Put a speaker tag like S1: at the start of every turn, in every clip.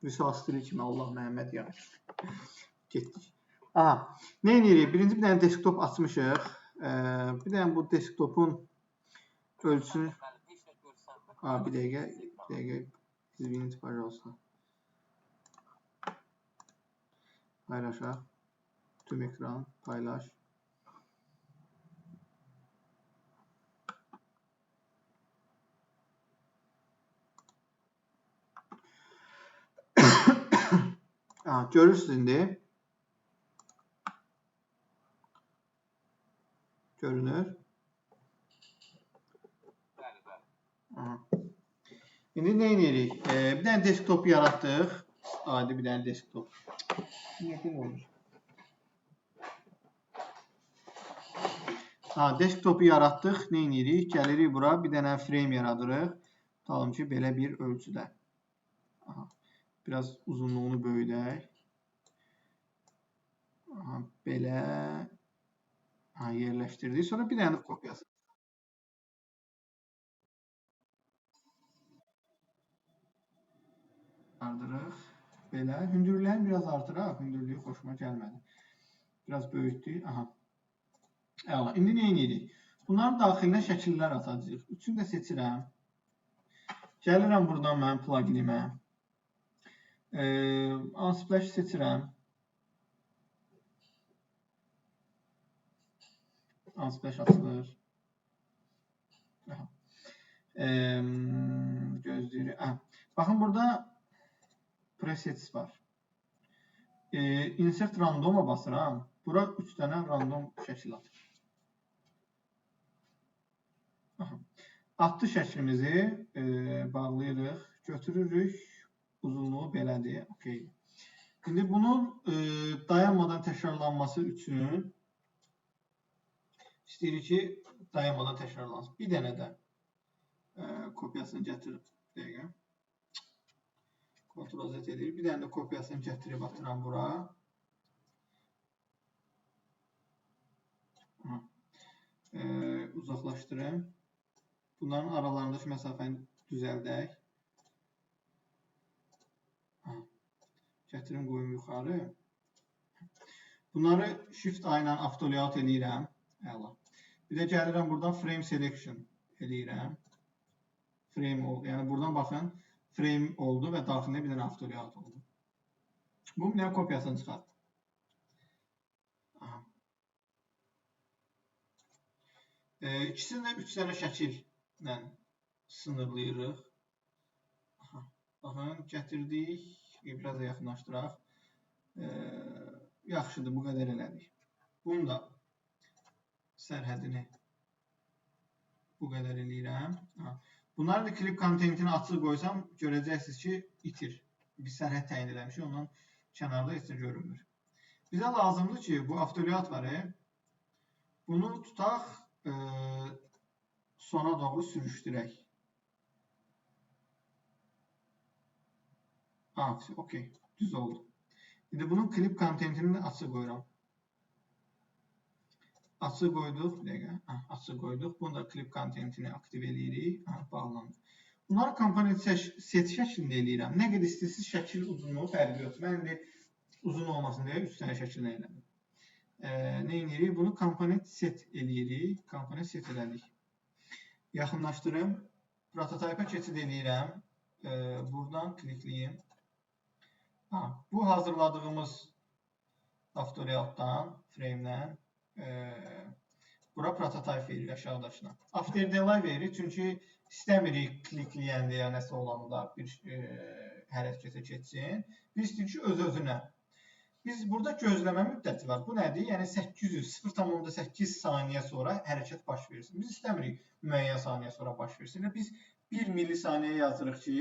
S1: Vüsal stili kimi Allah Məhəmməd ya. Getdik. Aha. Nə edirik? Birinci bir dənə desktop açmışıq. Bir dənə bu desktopun ölçüsünü... Bir dəqiqə. İzvinit, paylaşsa. Paylaşaq. Tüm ekran, paylaş. Görürsünüz indi. Görünür. İndi nə edirik? Bir dənə desktop yaratdıq. Adi bir dənə desktop. Niyyətin olur. Desktopu yaratdıq. Nə edirik? Gəlirik bura. Bir dənə frame yaradırıq. Tutalım ki, belə bir ölçüdə. Biraz uzunluğunu böyüdək. Belə yerləşdirdik. Sonra bir dənə kopyası. Ardırıq. Belə. Hündürlüyəni biraz artıraq. Hündürlüyü xoşuma gəlmədi. Biraz böyütdük. Əla. İndi nə edirik? Bunların daxilinə şəkillər atacağıq. Üçünü də seçirəm. Gəlirəm buradan mənim pluginimə. Unsplash seçirəm. Unsplash açılır. Gözləyirik. Baxın, burada presets var. Insert randoma basıram. Bura 3 dənə random şəkil atır. Atdı şəklimizi bağlayırıq. Götürürük. Uzunluğu belədir. Okay. İndi bunun dayanmadan təkrarlanması üçün istəyirik ki, dayanmadan təkrarlansın. Bir dənə də kopyasını gətirib. Dəqiqə. Ctrl Z edir. Bir dənə də kopyasını gətirib atıram bura. Uzaqlaşdırım. Bunların aralarındakı məsafəni düzəldək. Gətirim qoyum yuxarı. Bunları Shift-A ilə avto-layout edirəm. Əla. Bir də gəlirəm buradan Frame Selection edirəm. Frame oldu. Yəni buradan baxın, frame oldu və daxilində bir dənə avto-layout oldu. Bu bir dənə kopyasını çıxart. İkisini də 3 dənə şəkillə sınırlayırıq. Baxın, gətirdik. Biraz da yaxınlaşdıraq. Yaxşıdır, bu qədər elədik. Bunu da sərhədini bu qədər eləyirəm. Bunları da klip kontentini açıq qoysam, görəcəksiniz ki, itir. Biz sərhəd təyin eləmişik, ondan kənarda heç nə görünmür. Bizə lazımdır ki, bu avto-layout var. Bunu tutaq, sona doğru sürüşdürək. Okey, düz oldu. İndi bunun klip kontentini açıq qoyuram. Açıq qoyduq, bir dəqiqə. Açıq qoyduq. Bunu da klip kontentini aktiv eləyirik. Bağlandı. Bunları komponent set şəklində eləyirəm. Nə qədər istəyirsiniz şəkil uzunluğu fərqi yoxdur. Mən indi uzun olmasın deyə 3 dənə şəkillə elədim. Nə edirik? Bunu komponent set eləyirik. Komponent set elədik. Yaxınlaşdırım. Prototype-a keçid eləyirəm. Buradan klikləyim. Bu hazırladığımız avto-layoutdan, frame-dən bura prototype verir aşağıdakına. Afterdelay verir, çünki istəmirik klikləyəndə ya nəsə olanda bir hərəkətə keçsin. Biz istəyirik ki, öz-özünə. Biz burada gözləmə müddəti var. Bu nədir? Yəni 0,8 saniyə sonra hərəkət baş versin. Biz istəmirik müəyyən saniyə sonra baş versin. Biz 1 milisaniyə yazırıq ki,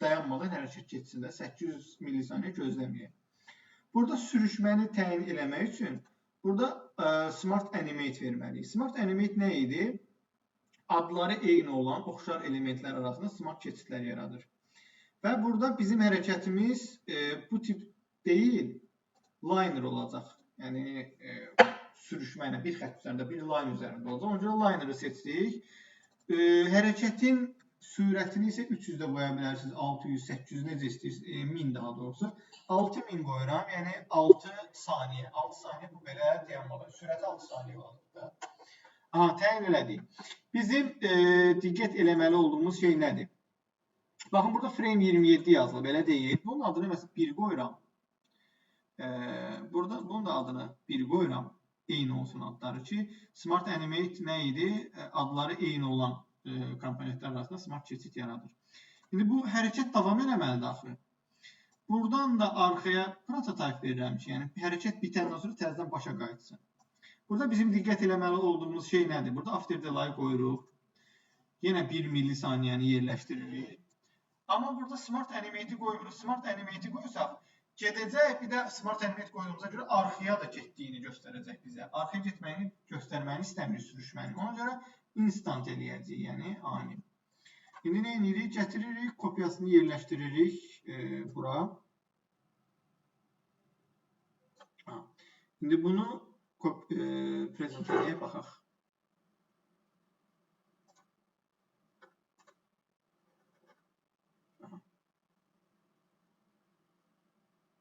S1: dayanmadan hərəkət keçsin də 800 milisaniyə gözləməyək. Burada sürüşməni təyin eləmək üçün burada Smart Animate verməliyik. Smart Animate nə idi? Adları eyni olan oxşar elementlər arasında smart keçidlər yaradır. Və burada bizim hərəkətimiz bu tip deyil, liner olacaq. Yəni sürüşmə ilə bir xətt üzərində, bir line üzərində olacaq. Onca liner'ı seçdik. Hərəkətin Sürətini isə 300-də qoya bilərsiniz, 600, 800 necə istəyirsiniz, 1000 daha doğrusu. 6000 qoyuram, yəni 6 saniyə. 6 saniyə bu belə dayanmalı. Sürəti 6 saniyə olacaq. Təyin elədik. Bizim diqqət eləməli olduğumuz şey nədir? Baxın, burada frame 27 yazılıb, belə deyil. Bunun adını məsələn 1 qoyuram. Burada bunun da adını 1 qoyuram. Eyni olsun adları ki, Smart Animate nə idi? Adları eyni olan komponentlər arasında smart keçid yaradır. İndi bu hərəkət davam eləməlidir axı. Buradan da arxaya prototip verirəm ki, yəni hərəkət bitəndən sonra təzədən başa qayıtsın. Burada bizim diqqət eləməli olduğumuz şey nədir? Burada after delay qoyuruq. Yenə 1 millisaniyəni yerləşdiririk. Amma burada Smart Animate-i qoyuruq. Smart Animate-i qoysaq, gedəcək, bir də Smart Animate qoyduğumuza görə arxaya da getdiyini göstərəcək bizə. Arxaya getməyini göstərməyini istəmirik, sürüşməyini. Ona görə instant eləyəcəyik, yəni ani. İndi nə edirik? Gətiririk, kopyasını yerləşdiririk bura. İndi bunu prezent edək, baxaq.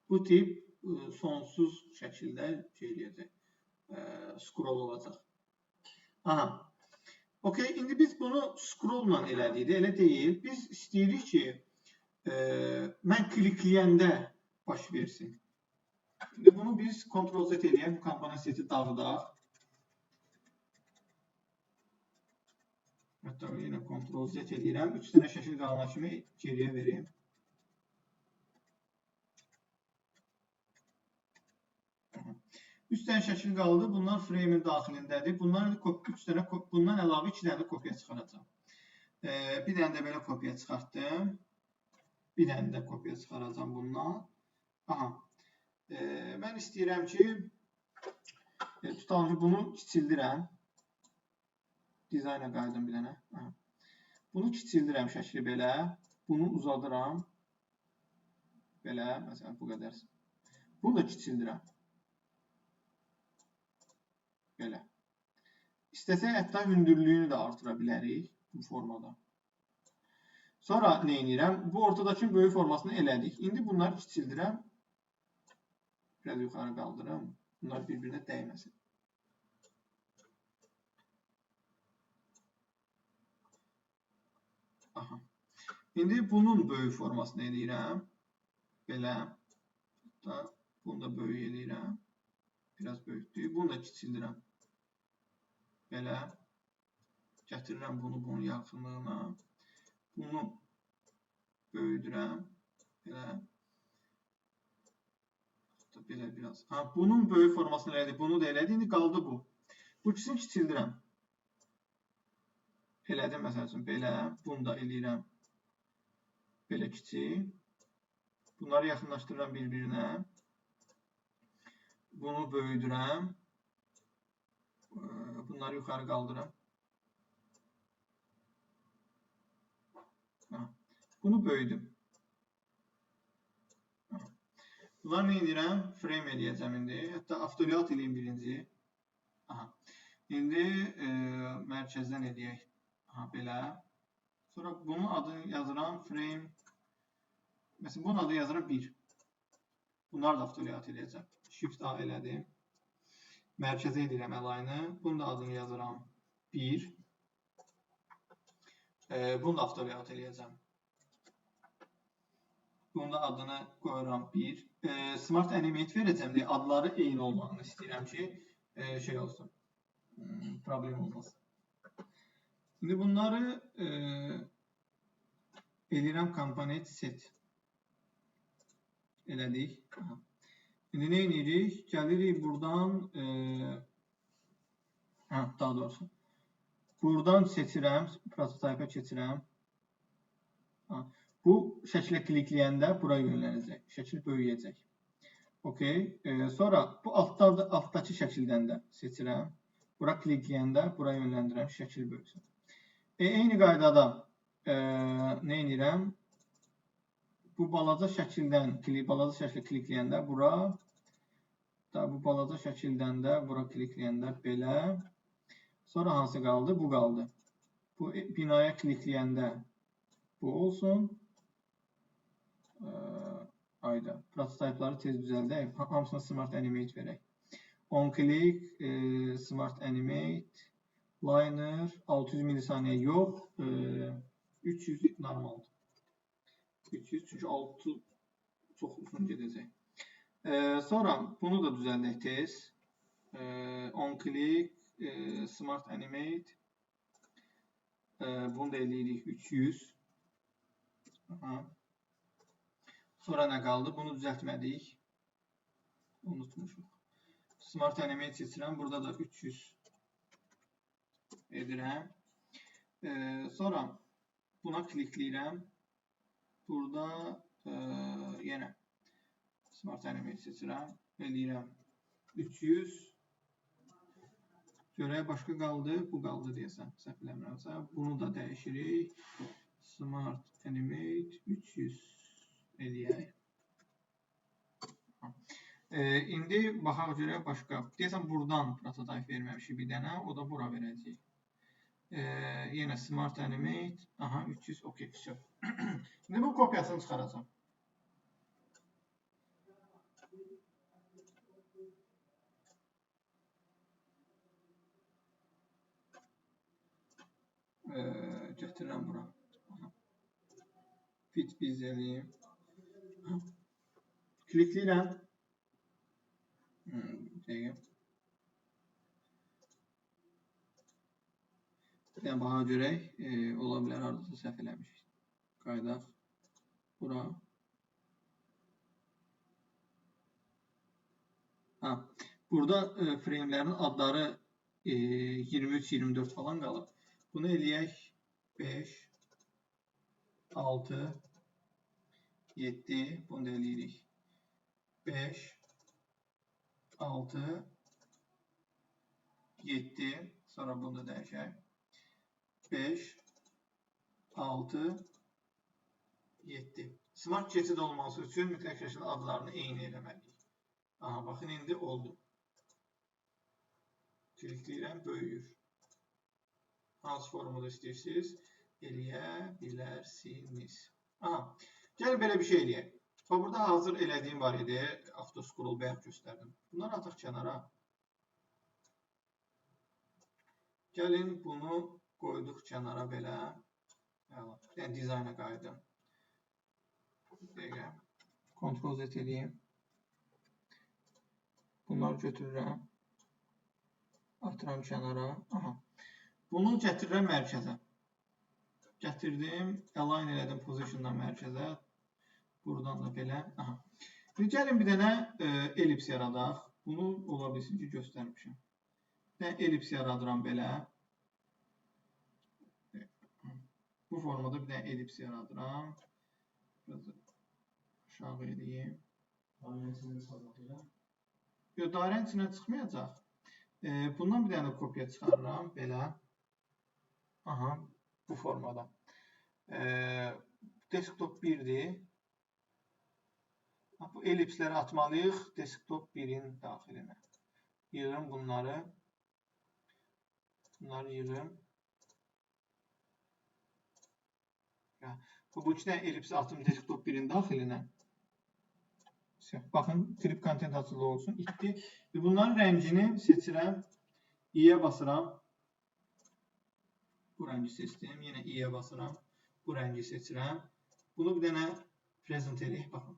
S1: Bu tip sonsuz şəkildə scroll olacaq. Okey, indi biz bunu scroll-la elədik, elə deyil. Biz istəyirik ki, mən klikləyəndə baş versin. İndi bunu biz Ctrl-Z eləyək, bu komponent seti dağıdaq. Hətta yenə Ctrl-Z eləyirəm. 3 dənə şəkil qalana kimi geriyə vereyim. Üç dənə şəkil qaldı. Bunlar frame-in daxilindədir. Bundan əlavə 2 dənə də kopya çıxaracağım. Bir dənə də belə kopya çıxartdım. Bir dənə də kopya çıxaracağım bundan. Mən istəyirəm ki, tutalım ki, bunu kiçildirəm. Dizayna qayıdım bir dənə. Bunu kiçildirəm şəkli belə. Bunu uzadıram. Belə, məsələn, bu qədər. Bunu da kiçildirəm. Belə. İstəsək, hətta hündürlüyünü də artıra bilərik bu formada. Sonra nə edirəm? Bu ortadakı böyük formasını elədik. İndi bunları kiçildirəm. Biraz yuxarı qaldırım. Bunlar bir-birinə dəyməsin. İndi bunun böyük formasını eləyirəm. Belə. Bunu da böyük eləyirəm. Biraz böyükdür. Bunu da kiçildirəm. Belə. Gətirirəm bunu bunun yaxınlığına. Bunu böyüdürəm. Belə. Belə biraz. Bunun böyük formasını elədik. Bunu da elədik. İndi qaldı bu. Bu ikisini kiçildirəm. Elədim məsəl üçün belə. Bunu da eləyirəm. Belə kiçik. Bunları yaxınlaşdırıram bir-birinə. Bunu böyüdürəm. Bunları yuxarı qaldırıram. Bunu böyüdüm. Bunları nə edirəm? Frame eləyəcəm indi. Hətta avtoliat eləyim birinci. İndi mərkəzdən eləyək. Belə. Sonra bunun adını yazıram. Frame. Məsələn, bunun adını yazıram 1. Bunları da avtoliat eləyəcəm. Shift A elədim. Mərkəzə edirəm əlayını. Bunun da adını yazıram 1. Bunu da avtoliat eləyəcəm. Bunun da adını qoyuram 1. Smart Animate verəcəm deyə adları eyni olmağını istəyirəm ki, şey olsun. Problem olmasın. İndi bunları eləyirəm komponent set. Elədik. İndi nə edirik? Gəlirik buradan, daha doğrusu, buradan seçirəm, prototype keçirəm. Bu şəklə klikləyəndə bura yönlənəcək, şəkil böyüyəcək. Okey. Sonra bu altdakı şəkildən də seçirəm. Bura klikləyəndə bura yönləndirəm, şəkil böyüsün. Eyni qaydada nə edirəm? Bu balaca şəkildən, balaca şəklə klikləyəndə bura, bu balaca şəkildən də bura klikləyəndə belə. Sonra hansı qaldı? Bu qaldı. Bu binaya klikləyəndə Bu olsun. Ayda. Prototipları tez düzəldək. Hamısına Smart Animate verək. On click, Smart Animate, Liner, 600 milisaniyə yox, 300 normaldır. 300 çünki 6 çox uzun gedəcək. Sonra bunu da düzəldək tez. On click, Smart Animate, bunu da eləyirik 300. Aha. Sonra nə qaldı? Bunu düzəltmədik. Unutmuşuq. Smart Animate seçirəm. Burada da 300 edirəm. Sonra buna klikləyirəm. Burada yenə Smart Animate seçirəm. Eləyirəm 300. Görək başqa qaldı. Bu qaldı deyəsən. Səhv eləmirəmsə. Bunu da dəyişirik. Smart Animate 300 eləyək. İndi baxaq görək başqa. Deyəsən buradan prototip verməmişik bir dənə. O da bura verəcəyik. Yenə Smart Animate. Aha 300. OK. Şimdi bu kopyasını çıxaracağım. Gətirirəm bura. Fit biz eləyim. Klikləyirəm. Dəqiqə. Yəni, baxa görək. Ola bilər, haradasa səhv eləmişik. Qaydaq. Bura. Burada framelərin adları 23-24 falan qalıb. Bunu eləyək 5, 6, 7, bunu da eləyirik. 5, 6, 7, sonra bunu da dəyişək. 5, 6, 7. Smart keçid olması üçün mütləq şəkildə adlarını eyni eləməliyik. Aha, baxın, indi oldu. Klikləyirəm, böyüyür. Hansı formada istəyirsiniz, eləyə bilərsiniz. Aha, gəlin belə bir şey eləyək. Burada hazır elədiyim var idi, avtoscroll bayaq göstərdim. Bunları ataq kənara. Gəlin bunu qoyduq kənara belə. Yəni dizayna qayıdım. Dəqiqə. Ctrl Z eləyim. Bunları götürürəm. Atıram kənara. Aha. Bunu gətirirəm mərkəzə. Gətirdim. Align elədim positiondan mərkəzə. Buradan da belə. Aha. Şimdi gəlin bir dənə elips yaradaq. Bunu ola bilsin ki göstərmişəm. Bir dənə elips yaradıram belə. Bu formada bir dənə elips yaradıram. Biraz aşağı edeyim. Dairənin içindən çıxacaq. Yox, dairənin içindən çıxmayacaq. Bundan bir dənə kopya çıxarıram. Belə. Aha. Bu formada. Desktop 1'dir. Bu elipsləri atmalıyıq desktop 1'in daxilinə. Yığım bunları. Bunları yığım. Bu iki dənə elipsi atım desktop 1'in daxilinə. Baxın, trip content açılı olsun. İtdi. Bunların rəngini seçirəm. İ'yə basıram. Bu rəngi seçdim. Yenə İ'yə basıram. Bu rəngi seçirəm. Bunu bir dənə present eləyək. Baxın.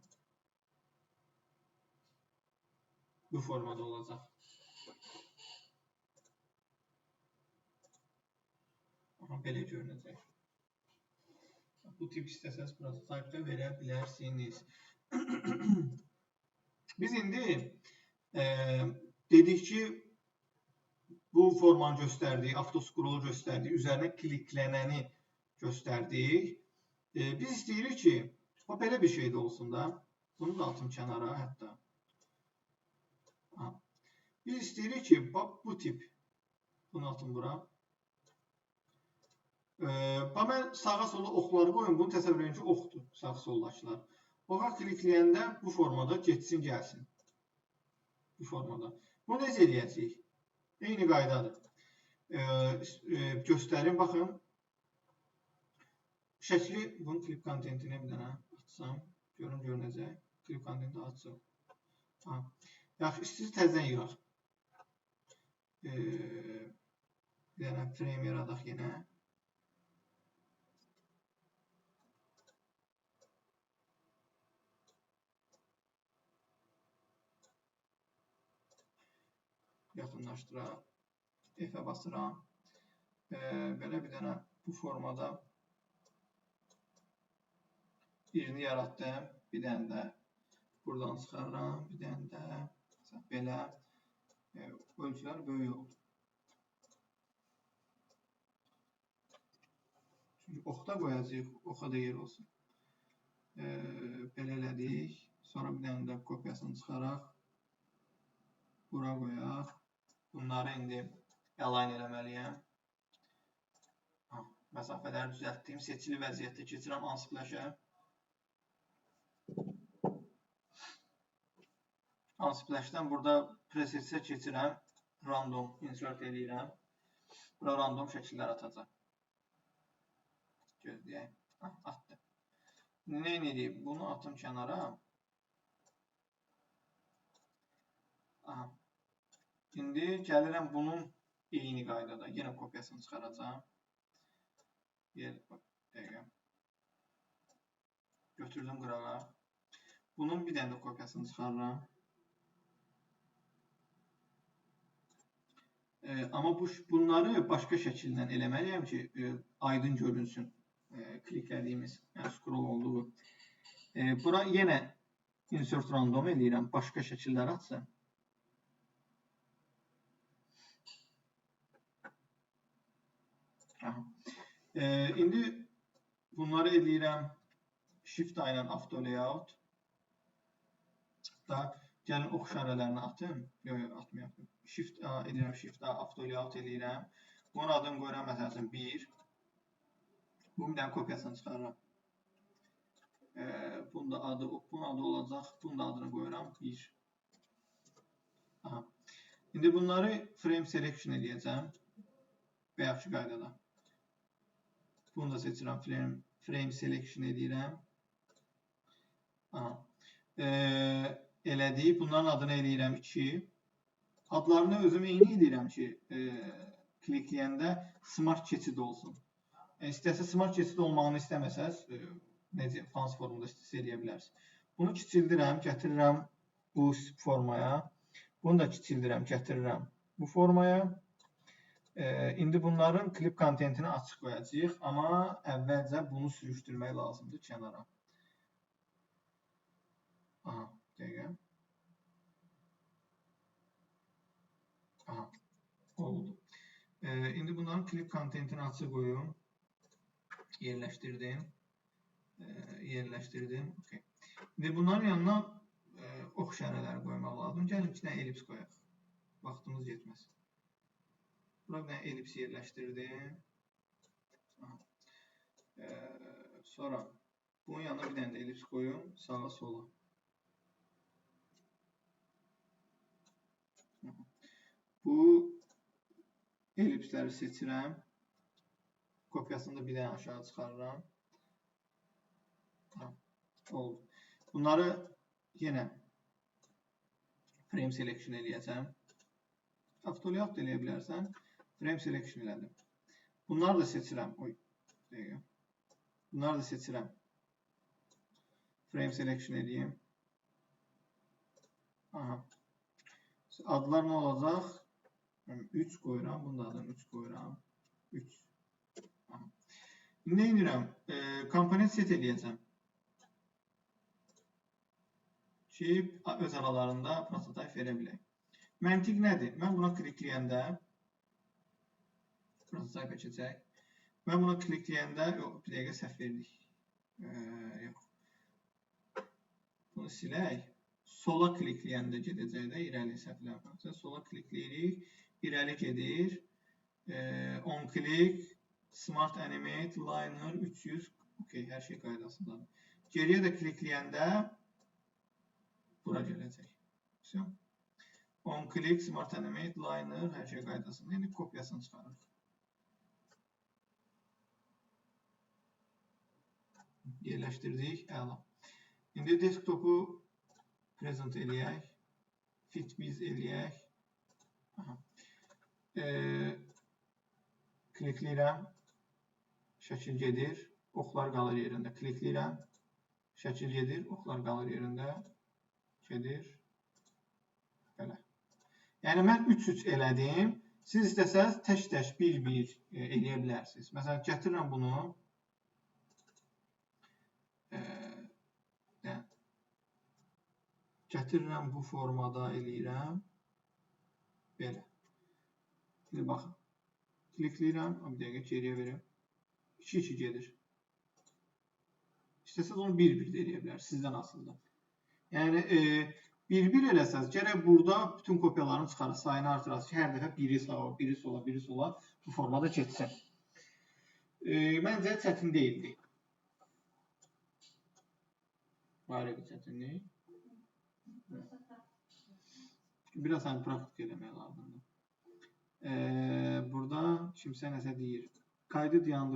S1: Bu formada olacaq. Aha, belə görünəcək. Bu tip istəsəz prototipdə verə bilərsiniz. Biz indi dedik ki, bu formanı göstərdik, avtoscroll göstərdik, üzərinə kliklənəni göstərdik. Biz istəyirik ki, belə bir şey də olsun da. Bunu da atım kənara hətta. Biz istəyirik ki, bu tip, bunu atım bura. Mən sağa sola oxları qoyun, bunu təsəvvür edin ki, oxdur, sağ soldakılar. Oxa klikləyəndə bu formada getsin, gəlsin. Bu formada. Bunu necə eləyəcəyik? Eyni qaydadır. Göstərim, baxın. Şəkli, bunun klip kontentini bir dənə açsam, görünəcək. Klip kontenti açsam. Yaxşı, istəyir təzdən yığaq. Bir dənə frame yaradaq yenə. Yaxınlaşdıraq. F-ə basıram. Belə bir dənə bu formada birini yaratdım. Bir dənə də buradan çıxarıram. Bir dənə də belə ölçülər böyük oldu. Çünki oxda qoyacaq, oxa da yer olsun. Belə elədik. Sonra bir dənə də kopyasını çıxaraq bura qoyaq. Bunları indi align eləməliyəm. Məsafələri düzəltdim. Seçili vəziyyətdə keçirəm Unsplash-ə. Unsplash-dən burada presetsə keçirəm. Random insert eləyirəm. Bura random şəkillər atacaq. Gözləyək. Atdım. Nə edeyim? Bunu atım kənara. İndi gəlirəm bunun eyni qaydada. Yenə kopyasını çıxaracağım. Götürdüm qırağa. Bunun bir dənə də kopyasını çıxarıram. Amma bunları başqa şəkillə eləməliyəm ki, aydın görünsün kliklədiyimiz, yəni scroll olduğu. Bura yenə insert random eləyirəm, başqa şəkillər atsın. İndi bunları eləyirəm Shift-A ilə Auto Layout. Gəlin ox işarələrini atım. Yox, atmayaq. Shift-A eləyirəm, Shift-A Auto Layout eləyirəm. Bunun adını qoyuram, məsələn 1. Bunun bir dənə kopyasını çıxarıram. Bunun adı olacaq. Bunun da adını qoyuram 1. İndi bunları frame selection eləyəcəm. Bayaqki qaydada. Bunu da seçirəm. Frame selection eləyirəm. Elədik. Bunların adını eləyirəm 2. Adlarını özüm eyni eləyirəm ki, klikləyəndə smart keçid olsun. İstəsə smart keçid olmağını istəməsəz, necə fancy formada istəsə eləyə bilərsiniz. Bunu kiçildirəm, gətirirəm bu formaya. Bunu da kiçildirəm, gətirirəm bu formaya. İndi bunların klip kontentini açıq qoyacağıq, amma əvvəlcə bunu sürüşdürmək lazımdır kənara. Dəqiqə. Oldu. İndi bunların klip kontentini açıq qoyum. Yerləşdirdim. İndi bunların yanına ox işarələri qoymaq lazım. Gəlin iki dənə elips qoyaq. Vaxtımız yetməz. Bura bir dənə elips yerləşdirdim. Sonra bunun yanına bir dənə də elips qoyum. Sağa sola. Bu elipsləri seçirəm. Kopyasını da bir dənə aşağı çıxarıram. Oldu. Bunları yenə frame selection eləyəcəm. Auto Layout eləyə bilərsən. Frame selection elədim. Bunları da seçirəm. Bunları da seçirəm. Frame selection eləyim. Adlar nə olacaq? 3 qoyuram. Bunun da adını 3 qoyuram. 3. Nə edirəm? Komponent set eləyəcəm. Ki, öz aralarında prototype verə bilək. Məntiq nədir? Mən buna klikləyəndə prototype keçək. Mən buna klikləyəndə, bir dəqiqə səhv verdik. Bunu silək. Sola klikləyəndə gedəcək də irəli səhvlər. Sola klikləyirik, irəli gedir. On click, Smart Animate, Liner 300. Okay, hər şey qaydasındadır. Geriyə də klikləyəndə bura gələcək. On click, Smart Animate, Liner, hər şey qaydasında. İndi kopyasını çıxarırıq. yerləşdirdik. Əla. İndi desktopu present eləyək. Fitbiz eləyək. Klikləyirəm. Şəkil gedir. Oxlar qalır yerində. Klikləyirəm. Şəkil gedir. Oxlar qalır yerində. Gedir. Belə. Yəni mən 3-3 elədim. Siz istəsəz tək-tək bir-bir eləyə bilərsiniz. Məsələn, gətirirəm bunu. Gətirirəm bu formada eləyirəm. Belə. Şimdi baxın. Klikləyirəm. Bir dəqiqə geriyə verim. 2-2 gedir. İstəsəz onu bir-bir də eləyə bilərsiniz. Sizdən asılıdır. Yəni bir-bir eləsəz, gərək burada bütün kopyalarını çıxarır, sayını artırasınız ki, hər dəfə biri sağa, biri sola, biri sola bu formada keçsin. Məncə çətin deyildi. Var idi çətinlik. Biraz praktik eləmək lazımdır. Burada kimsə nəsə deyir. Kaydı dayandırın.